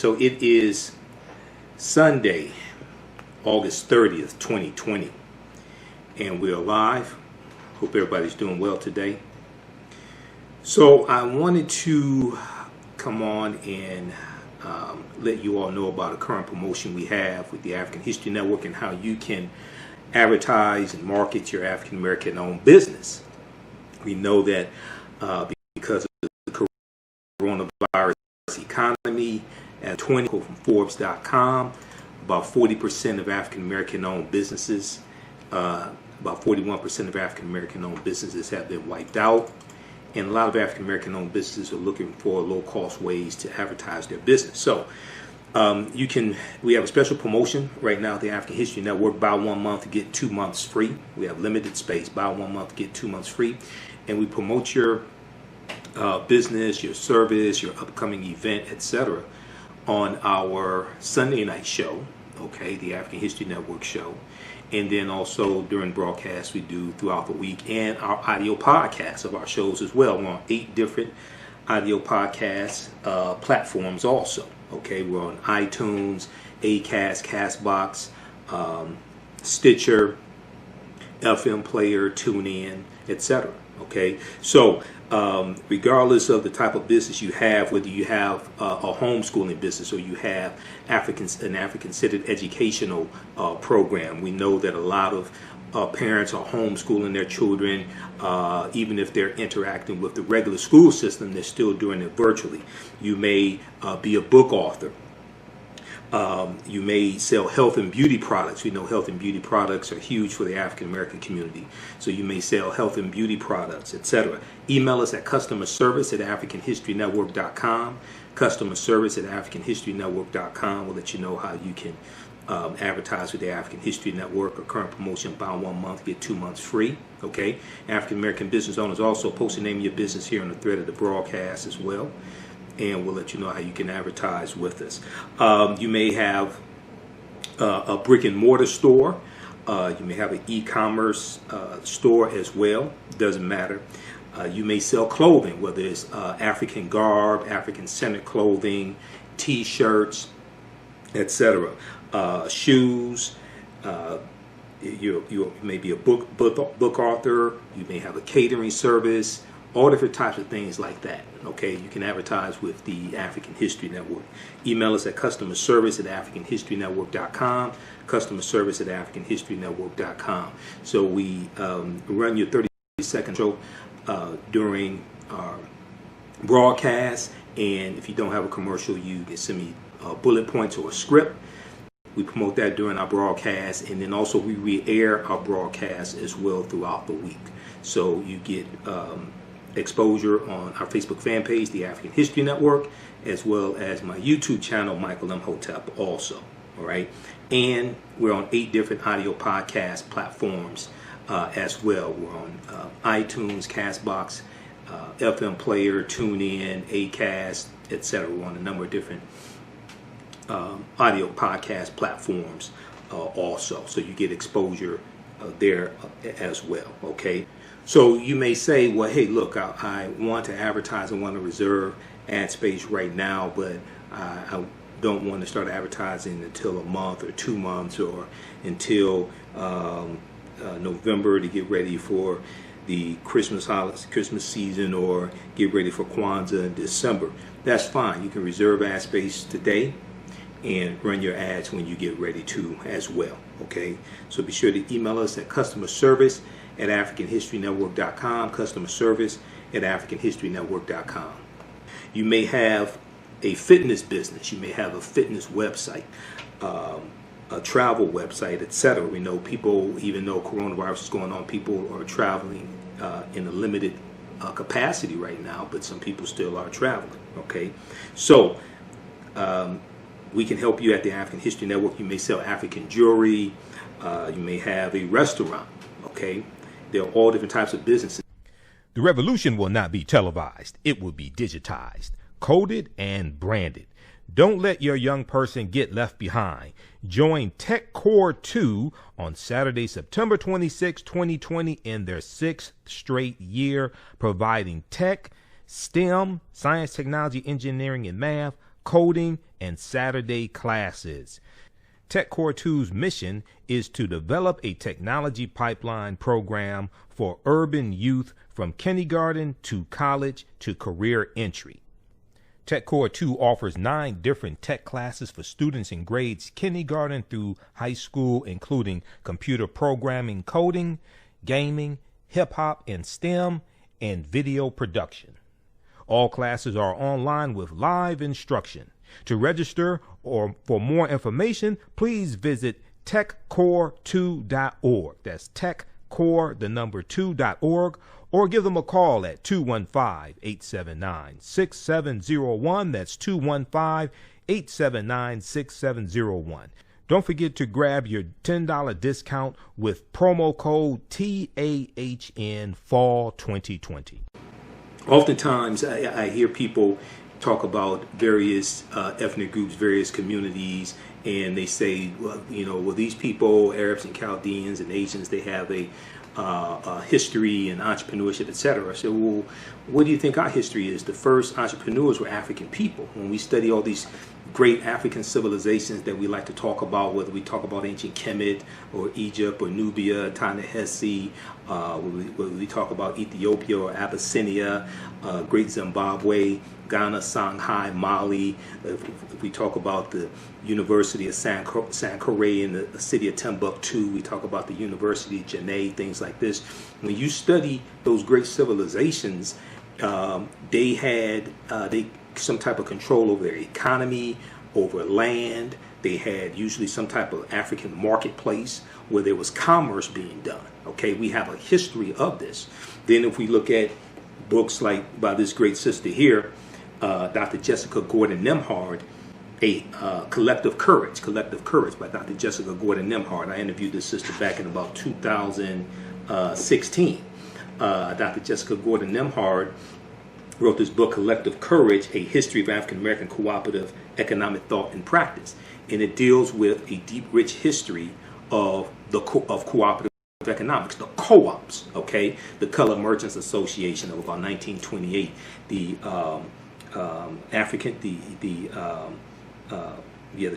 So it is Sunday, August 30th, 2020, and we're live. Hope everybody's doing well today. So I wanted to come on and let you all know about a current promotion we have with the African History Network and how you can advertise and market your African American owned business. We know that because of the coronavirus economy, at 20 from Forbes.com, about 40% of African American owned businesses, about 41% of African American owned businesses have been wiped out. And a lot of African American owned businesses are looking for low cost ways to advertise their business. So we have a special promotion right now at the African History Network. Buy 1 month, get 2 months free. We have limited space. Buy 1 month, get 2 months free. And we promote your business, your service, your upcoming event, etc. on our Sunday night show, okay, the African History Network show. And then also during broadcasts we do throughout the week, and our audio podcasts of our shows as well. We're on 8 different audio podcast platforms also. Okay, we're on iTunes, Acast, Castbox, Stitcher, FM Player, TuneIn, etc. Okay, so regardless of the type of business you have, whether you have a homeschooling business or you have an African-centered educational program, we know that a lot of parents are homeschooling their children. Even if they're interacting with the regular school system, they're still doing it virtually. You may be a book author. You may sell health and beauty products. We know health and beauty products are huge for the African American community. So you may sell health and beauty products, etc. Email us at customerservice@africanhistorynetwork.com. Customerservice@africanhistorynetwork.com will let you know how you can advertise with the African History Network. A current promotion: buy 1 month, get 2 months free. Okay. African American business owners also post the name of your business here on the thread of the broadcast as well, and we'll let you know how you can advertise with us. You may have a brick and mortar store. You may have an e-commerce store as well. Doesn't matter. You may sell clothing, whether it's African garb, African-centered clothing, T-shirts, etc. Shoes. You may be a book author. You may have a catering service. All different types of things like that. Okay, you can advertise with the African History Network. Email us at customerservice@africanhistorynetwork.com. Customerservice@africanhistorynetwork.com. So we run your 30-second show during our broadcast, and if you don't have a commercial, you can send me bullet points or a script. We promote that during our broadcast, and then also we re-air our broadcast as well throughout the week. So you get exposure on our Facebook fan page, the African History Network, as well as my YouTube channel, Michael M. Hotep, also. All right, and we're on 8 different audio podcast platforms as well. We're on iTunes, Castbox, FM Player, TuneIn, Acast, etc. We're on a number of different audio podcast platforms also, so you get exposure there as well. Okay. So you may say, well, hey, look, I want to advertise. I want to reserve ad space right now, but I don't want to start advertising until a month or 2 months or until November to get ready for the Christmas season, or get ready for Kwanzaa in December. That's fine. You can reserve ad space today and run your ads when you get ready to as well. Okay. So be sure to email us at customerservice@africanhistorynetwork.com. Customerservice@africanhistorynetwork.com. You may have a fitness business. You may have a fitness website, a travel website, etc. We know people, even though coronavirus is going on, people are traveling in a limited capacity right now, but some people still are traveling. Okay. So we can help you at the African History Network. You may sell African jewelry. You may have a restaurant. Okay. There are all different types of businesses. The revolution will not be televised. It will be digitized, coded, and branded. Don't let your young person get left behind. Join Tech Core 2 on Saturday, September 26, 2020 in their 6th straight year, providing tech, STEM, science, technology, engineering, and math coding, and Saturday classes. TechCore 2's mission is to develop a technology pipeline program for urban youth from kindergarten to college to career entry. TechCore 2 offers 9 different tech classes for students in grades kindergarten through high school, including computer programming, coding, gaming, hip-hop and STEM, and video production. All classes are online with live instruction. To register or for more information, please visit techcore2.org. That's techcore2.org, or give them a call at 215-879-6701. That's 215-879-6701. Don't forget to grab your $10 discount with promo code TAHN Fall 2020. Oftentimes, I hear people talk about various ethnic groups, various communities, and they say, well, these people, Arabs and Chaldeans and Asians, they have a history and entrepreneurship, etc. So, well, what do you think our history is? The first entrepreneurs were African people. When we study all these great African civilizations that we like to talk about, whether we talk about ancient Kemet or Egypt or Nubia, Ta-Nehisi, whether we talk about Ethiopia or Abyssinia, Great Zimbabwe, Ghana, Songhai, Mali, if we talk about the University of Sankore in the city of Timbuktu, we talk about the University of Janneh, things like this. When you study those great civilizations, they had some type of control over their economy, over land. They had usually some type of African marketplace where there was commerce being done. Okay, we have a history of this. Then if we look at books like by this great sister here, Dr. Jessica Gordon Nemhard, a Collective Courage by Dr. Jessica Gordon Nemhard. I interviewed this sister back in about 2016. Dr. Jessica Gordon Nemhard wrote this book, Collective Courage, A History of African American Cooperative Economic Thought and Practice. And it deals with a deep, rich history of cooperative economics, the co-ops, okay? The Color Merchants Association of about 1928, the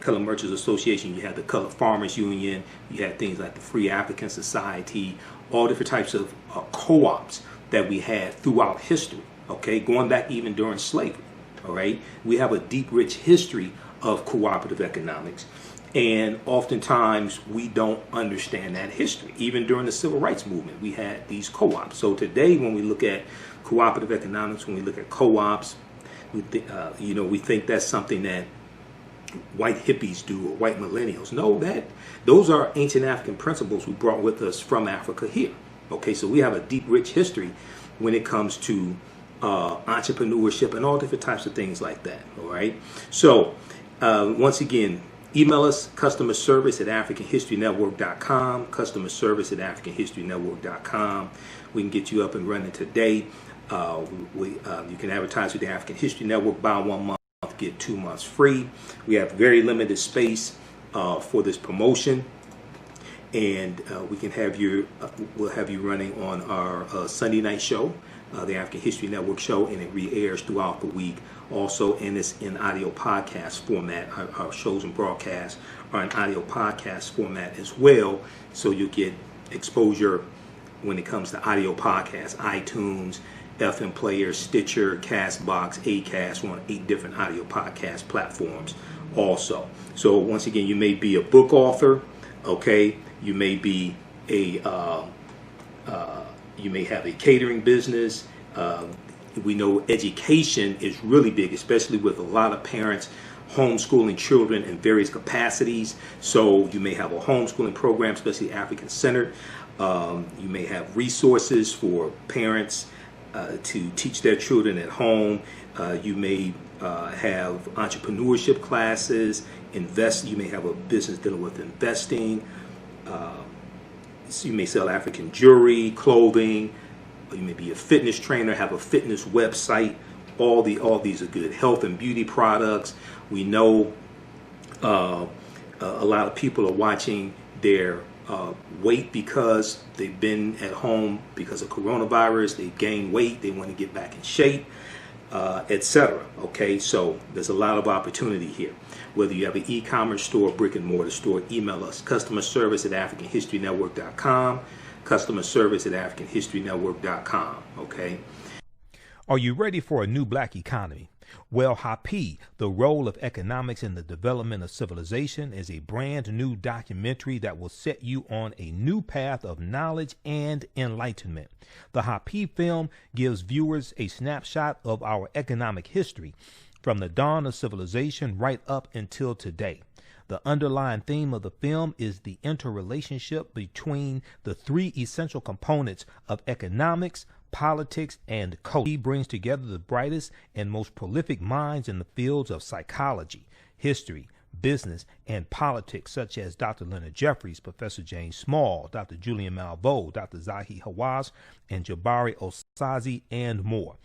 Color Merchants Association, you had the Color Farmers Union, you had things like the Free African Society, all different types of co-ops that we had throughout history. Okay, going back even during slavery, all right? We have a deep, rich history of cooperative economics, and oftentimes we don't understand that history. Even during the Civil Rights Movement, we had these co-ops. So today, when we look at cooperative economics, when we look at co-ops, we think that's something that white hippies do or white millennials. No, those are ancient African principles we brought with us from Africa here. Okay, so we have a deep, rich history when it comes to entrepreneurship and all different types of things like that. All right. So once again, email us customer service at AfricanHistoryNetwork.com. Customer service at AfricanHistoryNetwork.com. We can get you up and running today. You can advertise with the African History Network. Buy 1 month, get 2 months free. We have very limited space for this promotion. And we can have we'll have you running on our Sunday night show, the African History Network show, and it re-airs throughout the week. Also, and it's in audio podcast format. Our shows and broadcasts are in audio podcast format as well, so you'll get exposure when it comes to audio podcasts, iTunes, FM Player, Stitcher, Castbox, Acast. We're on 8 different audio podcast platforms also. So once again, you may be a book author, okay? You may be you may have a catering business. We know education is really big, especially with a lot of parents homeschooling children in various capacities. So you may have a homeschooling program, especially African-centered. You may have resources for parents to teach their children at home. You may have entrepreneurship classes. You may have a business dealing with investing. So you may sell African jewelry, clothing. You may be a fitness trainer, have a fitness website. All these are good. Health and beauty products. We know a lot of people are watching their weight because they've been at home because of coronavirus. They've gained weight. They want to get back in shape. etc. Okay, so there's a lot of opportunity here. Whether you have an e-commerce store, brick and mortar store, email us, customer service at AfricanHistoryNetwork.com, customer service at AfricanHistoryNetwork.com. Okay. Are you ready for a new black economy? Well, Hapi, The Role of Economics in the Development of Civilization, is a brand new documentary that will set you on a new path of knowledge and enlightenment. The Hapi film gives viewers a snapshot of our economic history from the dawn of civilization right up until today. The underlying theme of the film is the interrelationship between the three essential components of economics, politics, and culture. He brings together the brightest and most prolific minds in the fields of psychology, history, business, and politics, such as Dr. Leonard Jeffries, Professor James Small, Dr. Julian Malveaux, Dr. Zahi Hawass, and Jabari Osazi, and more.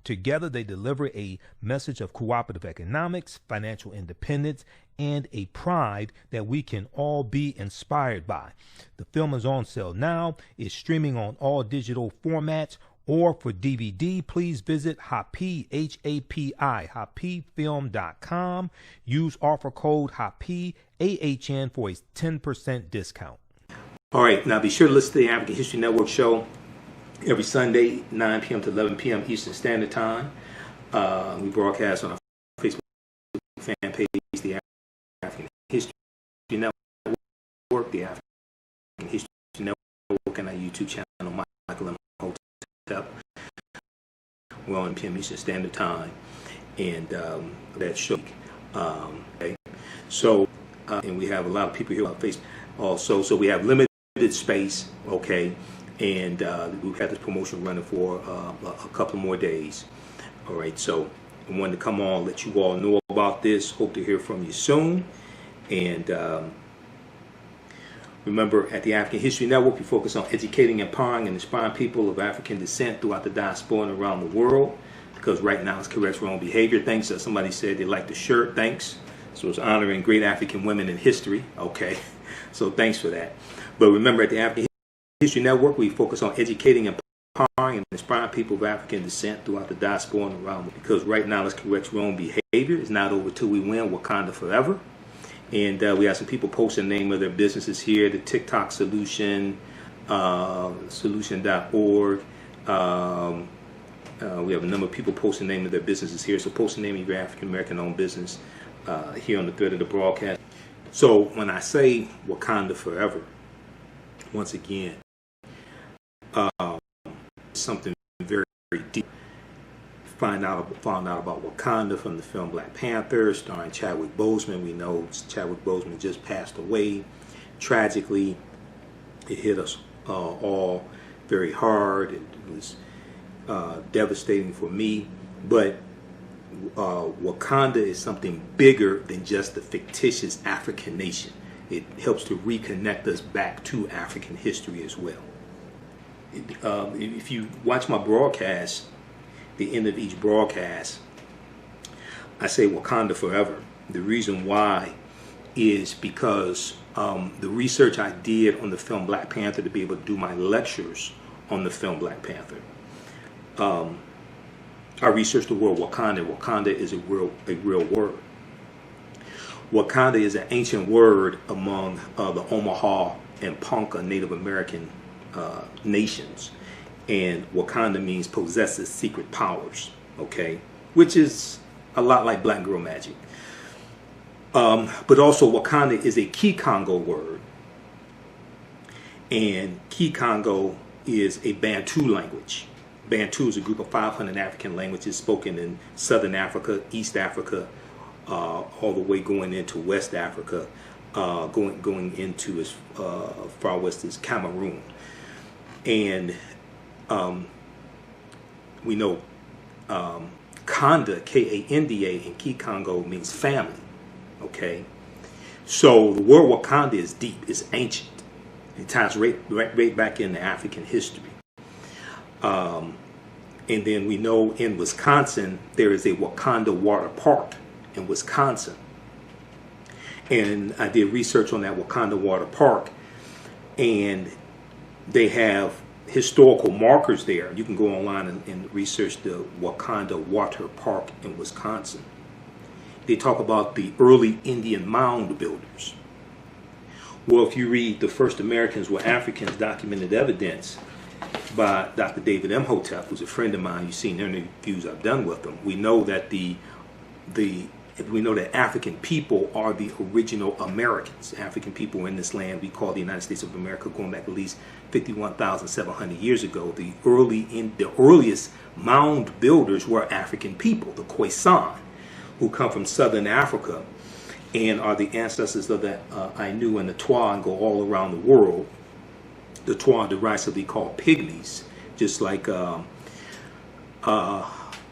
Together, they deliver a message of cooperative economics, financial independence, and a pride that we can all be inspired by. The film is on sale now. It's streaming on all digital formats. Or for DVD, please visit Hapi, H-A-P-I, hapifilm.com. Use offer code Hapi, AHN, for a 10% discount. All right, now be sure to listen to the African History Network show every Sunday, 9 p.m. to 11 p.m. Eastern Standard Time. We broadcast on our Facebook fan page, the African History Network, the African History Network, and our YouTube channel, Michael M. We're on p.m. Eastern Standard Time, and that show. Okay. So, and we have a lot of people here on Facebook also. So we have limited space, okay, and we've had this promotion running for a couple more days. All right. So I wanted to come on, let you all know about this. Hope to hear from you soon, and. Remember, at the African History Network, we focus on educating, empowering, and inspiring people of African descent throughout the diaspora and around the world. Because right now, it's corrects wrong behavior. Thanks. Somebody said they liked the shirt. Thanks. So it's honoring great African women in history. Okay. So thanks for that. But remember, at the African History Network, we focus on educating, empowering, and inspiring people of African descent throughout the diaspora and around the world. Because right now, it's corrects wrong behavior. It's not over till we win. Wakanda forever. And we have some people posting the name of their businesses here, the TikTok Solution, solution.org. We have a number of people posting the name of their businesses here. So post the name of your African-American owned business here on the thread of the broadcast. So when I say Wakanda forever, once again, something very, very deep. Found out about Wakanda from the film Black Panther, starring Chadwick Boseman. We know Chadwick Boseman just passed away. Tragically, it hit us all very hard. It was devastating for me. But Wakanda is something bigger than just the fictitious African nation. It helps to reconnect us back to African history as well. If you watch my broadcast, the end of each broadcast, I say Wakanda forever. The reason why is because the research I did on the film Black Panther to be able to do my lectures on the film Black Panther. I researched the word Wakanda. Wakanda is a real word. Wakanda is an ancient word among the Omaha and Ponca Native American nations. And Wakanda means possesses secret powers, okay? Which is a lot like Black Girl Magic. But also Wakanda is a Kikongo word. And Kikongo is a Bantu language. Bantu is a group of 500 African languages spoken in Southern Africa, East Africa, all the way going into West Africa, going into as far west as Cameroon. And we know Kanda, K-A-N-D-A, in Kikongo means family. Okay? So the word Wakanda is deep, it's ancient. It ties right back into African history. And then we know in Wisconsin, there is a Wakanda Water Park in Wisconsin. And I did research on that Wakanda Water Park. And they have historical markers there. You can go online and research the Wakanda Water Park in Wisconsin. They talk about the early Indian mound builders. Well, if you read The First Americans Were Africans, Documented Evidence by Dr. David Imhotep, who's a friend of mine, you've seen interviews I've done with him, we know that African people are the original Americans. African people in this land we call the United States of America, going back at least 51,700 years ago. The earliest mound builders were African people, the Khoisan, who come from southern Africa and are the ancestors of the Ainu and the Twa, and go all around the world. The Twa are derisively called pygmies, just like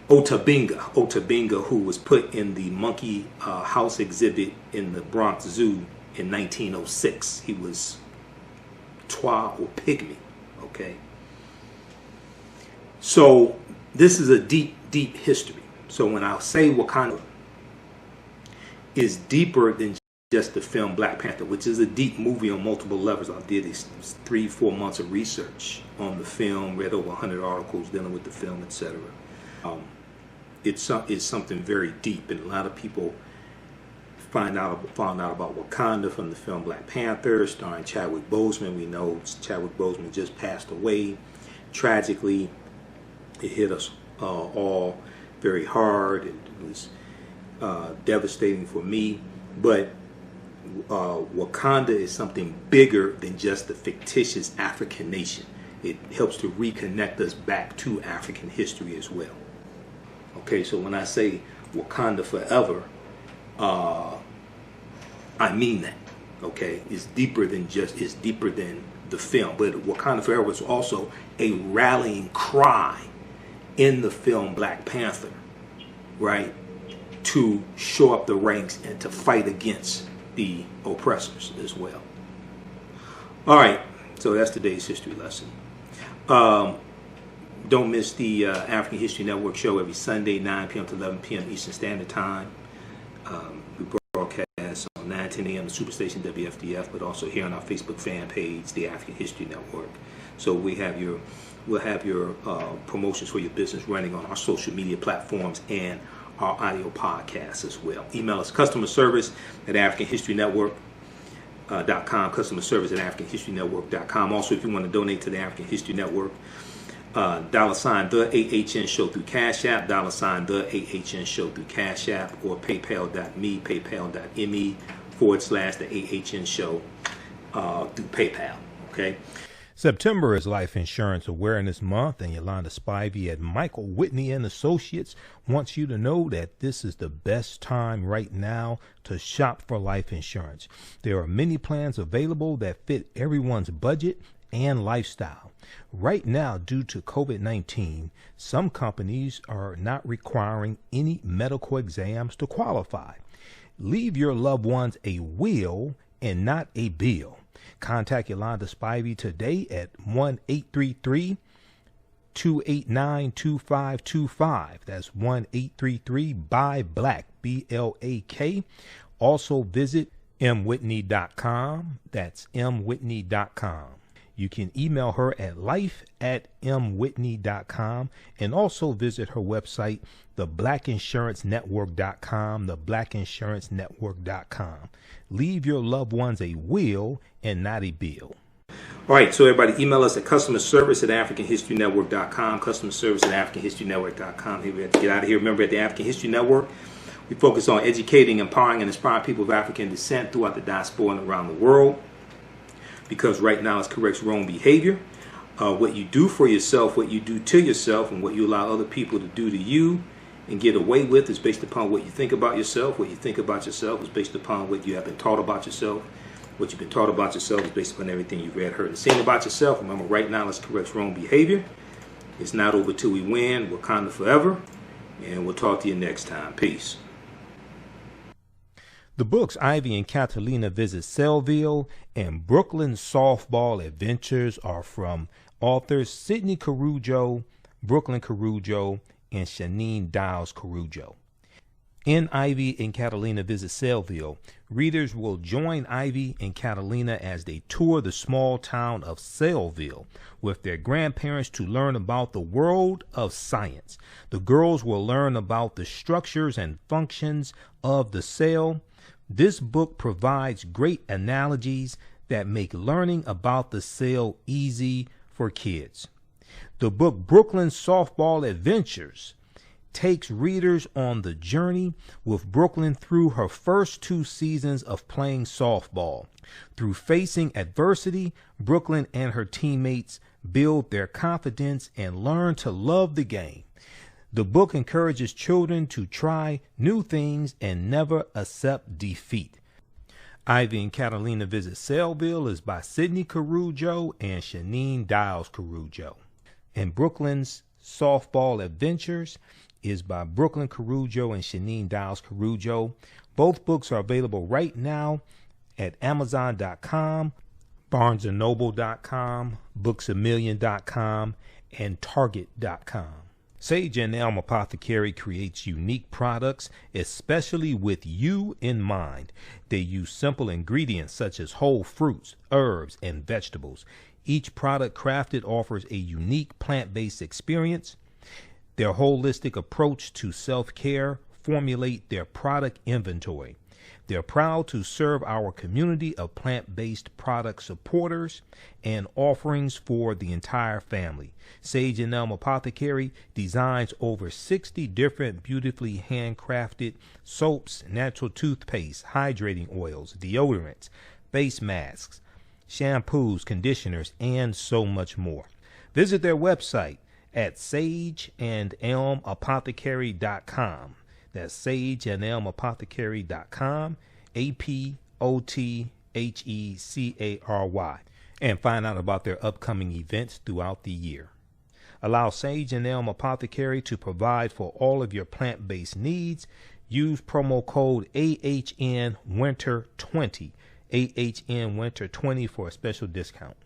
Otabinga, who was put in the monkey house exhibit in the Bronx Zoo in 1906. He was Twa or pygmy. Okay. So this is a deep, deep history. So when I say Wakanda is deeper than just the film Black Panther, which is a deep movie on multiple levels. I did 3-4 months of research on the film, read over 100 articles dealing with the film, etc. It's something very deep, and a lot of people found out about Wakanda from the film Black Panther, starring Chadwick Boseman. We know Chadwick Boseman just passed away. Tragically, it hit us all very hard. It was devastating for me, but Wakanda is something bigger than just the fictitious African nation. It helps to reconnect us back to African history as well. Okay, so when I say Wakanda forever, I mean that. Okay, it's deeper than the film. But Wakanda forever was also a rallying cry in the film Black Panther, right? To show up the ranks and to fight against the oppressors as well. All right, so that's today's history lesson. Don't miss the African History Network show every Sunday, 9 p.m. to 11 p.m. Eastern Standard Time. We broadcast on 9-10 a.m. to Superstation WFDF, but also here on our Facebook fan page, the African History Network. So we'll have your promotions for your business running on our social media platforms and our audio podcasts as well. Email us customer service at AfricanHistoryNetwork.com, customer service at AfricanHistoryNetwork.com. Also, if you want to donate to the African History Network, $, the AHN show through Cash App, $, the AHN show through Cash App, or paypal.me, paypal.me / the AHN show through PayPal. Okay. September is Life Insurance Awareness Month, and Yolanda Spivey at Michael Whitney and Associates wants you to know that this is the best time right now to shop for life insurance. There are many plans available that fit everyone's budget and lifestyle. Right now, due to COVID-19, some companies are not requiring any medical exams to qualify. Leave your loved ones a will and not a bill. Contact Yolanda Spivey today at 1-833-289-2525. That's 1-833-BUY-BLACK, BLAK. Also visit mwhitney.com. That's mwhitney.com. You can email her at life@mwhitney.com, and also visit her website, theblackinsurancenetwork.com, theblackinsurancenetwork.com. Leave your loved ones a will and not a bill. All right, so everybody email us at customer service at AfricanHistoryNetwork.com, customer service at AfricanHistoryNetwork.com. Hey, we have to get out of here. Remember, at the African History Network, we focus on educating, empowering, and inspiring people of African descent throughout the diaspora and around the world. Because right now it corrects wrong behavior. What you do for yourself, what you do to yourself, and what you allow other people to do to you and get away with is based upon what you think about yourself. What you think about yourself is based upon what you have been taught about yourself. What you've been taught about yourself is based upon everything you've read, heard, and seen about yourself. Remember, right now let's correct wrong behavior. It's not over till we win. Wakanda forever. And we'll talk to you next time. Peace. The books Ivy and Catalina Visit Sellville and Brooklyn Softball Adventures are from authors Sidney Carujo, Brooklyn Carujo, and Shanine Dials Carujo. In Ivy and Catalina Visit Saleville, readers will join Ivy and Catalina as they tour the small town of Saleville with their grandparents to learn about the world of science. The girls will learn about the structures and functions of the cell. This book provides great analogies that make learning about the cell easy for kids. The book Brooklyn Softball Adventures takes readers on the journey with Brooklyn through her first 2 seasons of playing softball. Through facing adversity, Brooklyn and her teammates build their confidence and learn to love the game. The book encourages children to try new things and never accept defeat. Ivy and Catalina Visit Saleville is by Sidney Carujo and Shanine Dials Carujo. And Brooklyn's Softball Adventures is by Brooklyn Carujo and Shanine Dials Carujo. Both books are available right now at Amazon.com, BarnesandNoble.com, BooksAMillion.com, and Target.com. Sage and Elm Apothecary creates unique products, especially with you in mind. They use simple ingredients such as whole fruits, herbs, and vegetables. Each product crafted offers a unique plant-based experience. Their holistic approach to self-care formulate their product inventory. They're proud to serve our community of plant-based product supporters and offerings for the entire family. Sage and Elm Apothecary designs over 60 different beautifully handcrafted soaps, natural toothpaste, hydrating oils, deodorants, face masks, shampoos, conditioners, and so much more. Visit their website at sageandelmapothecary.com. That's sageandelmapothecary.com, APOTHECARY, and find out about their upcoming events throughout the year. Allow Sage and Elm Apothecary to provide for all of your plant-based needs. Use promo code AHNWinter20, AHNWinter20 for a special discount.